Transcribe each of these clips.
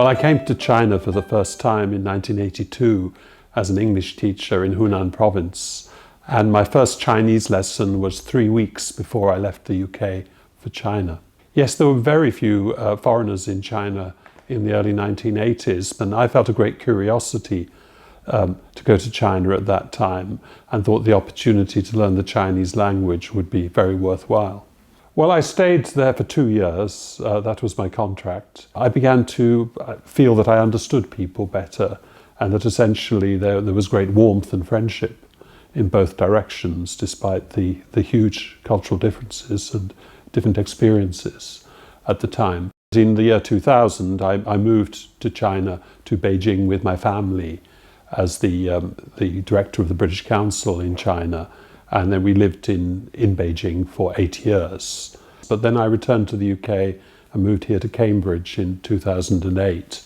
Well, I came to China for the first time in 1982 as an English teacher in Hunan province. And my first Chinese lesson was 3 weeks before I left the UK for China. Yes, there were very few foreigners in China in the early 1980s, and I felt a great curiosity to go to China at that time and thought the opportunity to learn the Chinese language would be very worthwhile. Well, I stayed there for 2 years. That was my contract. I began to feel that I understood people better and that essentially there was great warmth and friendship in both directions, despite the huge cultural differences and different experiences at the time. In the year 2000, I moved to China, to Beijing with my family as the director of the British Council in China. And then we lived in Beijing for 8 years. But then I returned to the UK and moved here to Cambridge in 2008.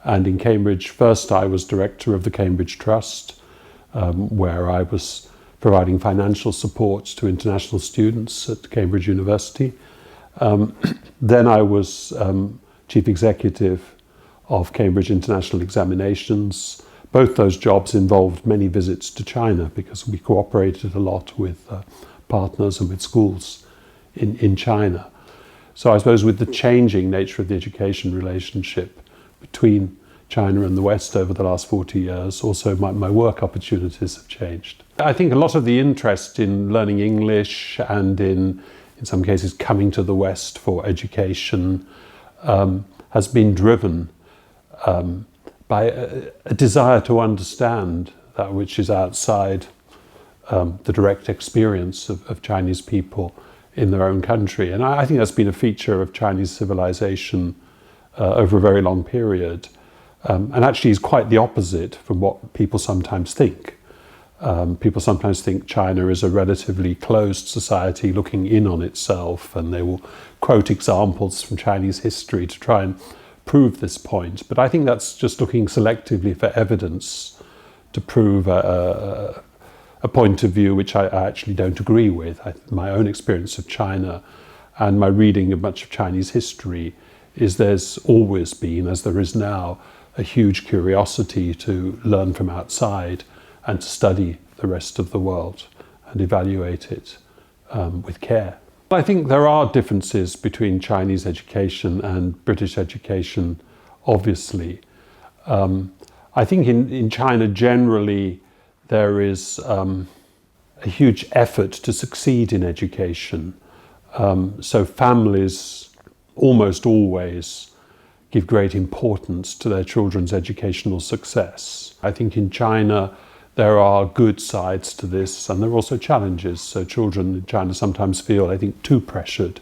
And in Cambridge, first I was director of the Cambridge Trust, where I was providing financial support to international students at Cambridge University. Then I was chief executive of Cambridge International Examinations. Both those jobs involved many visits to China because we cooperated a lot with partners and with schools in China. So I suppose with the changing nature of the education relationship between China and the West over the last 40 years, also my work opportunities have changed. I think a lot of the interest in learning English and in some cases coming to the West for education has been driven by a desire to understand that which is outside the direct experience of Chinese people in their own country. And I think that's been a feature of Chinese civilization over a very long period. And actually is quite the opposite from what people sometimes think. People sometimes think China is a relatively closed society looking in on itself, and they will quote examples from Chinese history to try and prove this point. But I think that's just looking selectively for evidence to prove a point of view which I actually don't agree with. My own experience of China and my reading of much of Chinese history is there's always been, as there is now, a huge curiosity to learn from outside and to study the rest of the world and evaluate it with care. I think there are differences between Chinese education and British education, obviously. I think in China generally there is a huge effort to succeed in education. So families almost always give great importance to their children's educational success. I think in China there are good sides to this, and there are also challenges. So children in China sometimes feel, I think, too pressured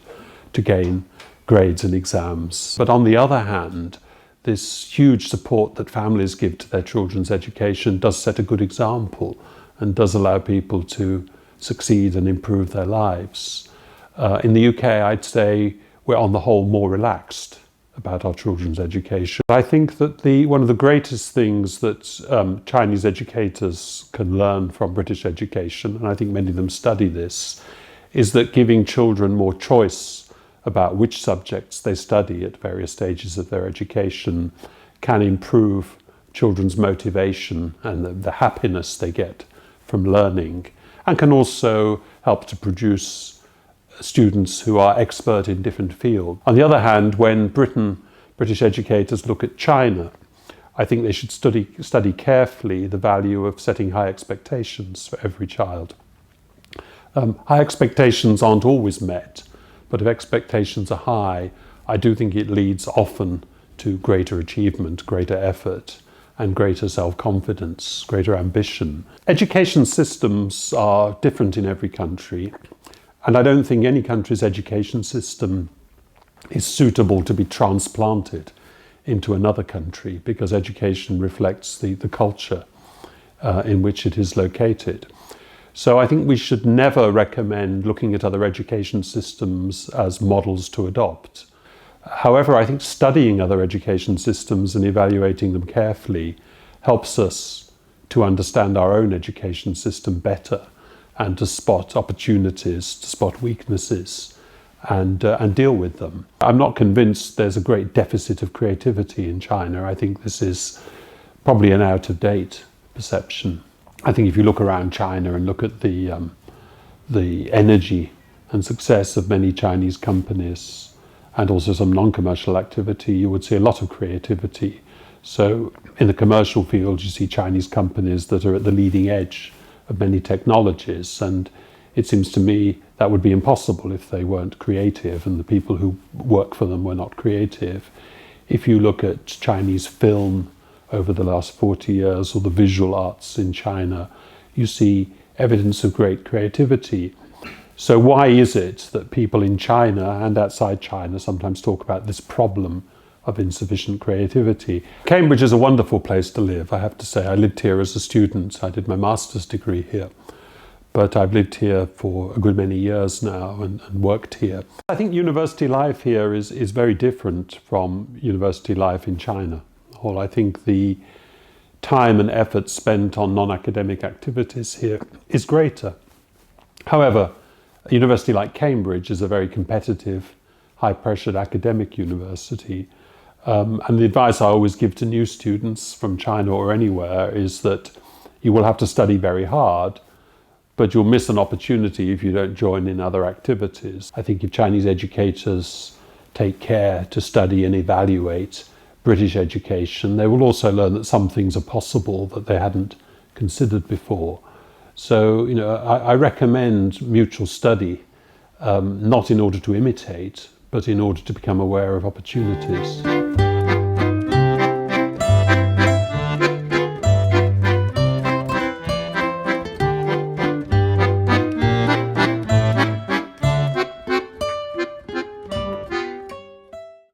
to gain grades and exams. But on the other hand, this huge support that families give to their children's education does set a good example and does allow people to succeed and improve their lives. In the UK, I'd say we're on the whole more relaxed about our children's education. I think that one of the greatest things that Chinese educators can learn from British education, and I think many of them study this, is that giving children more choice about which subjects they study at various stages of their education can improve children's motivation and the happiness they get from learning, and can also help to produce students who are expert in different fields. On the other hand, when British educators look at China, I think they should study carefully the value of setting high expectations for every child. High expectations aren't always met, but if expectations are high, I do think it leads often to greater achievement, greater effort, and greater self-confidence, greater ambition. Education systems are different in every country. And I don't think any country's education system is suitable to be transplanted into another country, because education reflects the culture in which it is located. So I think we should never recommend looking at other education systems as models to adopt. However, I think studying other education systems and evaluating them carefully helps us to understand our own education system better and to spot opportunities, to spot weaknesses, and deal with them. I'm not convinced there's a great deficit of creativity in China. I think this is probably an out-of-date perception. I think if you look around China and look at the energy and success of many Chinese companies and also some non-commercial activity, you would see a lot of creativity. So in the commercial field, you see Chinese companies that are at the leading edge of many technologies, and it seems to me that would be impossible if they weren't creative and the people who work for them were not creative. If you look at Chinese film over the last 40 years or the visual arts in China, you see evidence of great creativity. So why is it that people in China and outside China sometimes talk about this problem of insufficient creativity? Cambridge is a wonderful place to live, I have to say. I lived here as a student. I did my master's degree here. But I've lived here for a good many years now and worked here. I think university life here is very different from university life in China. I think the time and effort spent on non-academic activities here is greater. However, a university like Cambridge is a very competitive, high-pressured academic university. And the advice I always give to new students from China or anywhere is that you will have to study very hard, but you'll miss an opportunity if you don't join in other activities. I think if Chinese educators take care to study and evaluate British education, they will also learn that some things are possible that they hadn't considered before. So, I recommend mutual study, not in order to imitate, but in order to become aware of opportunities.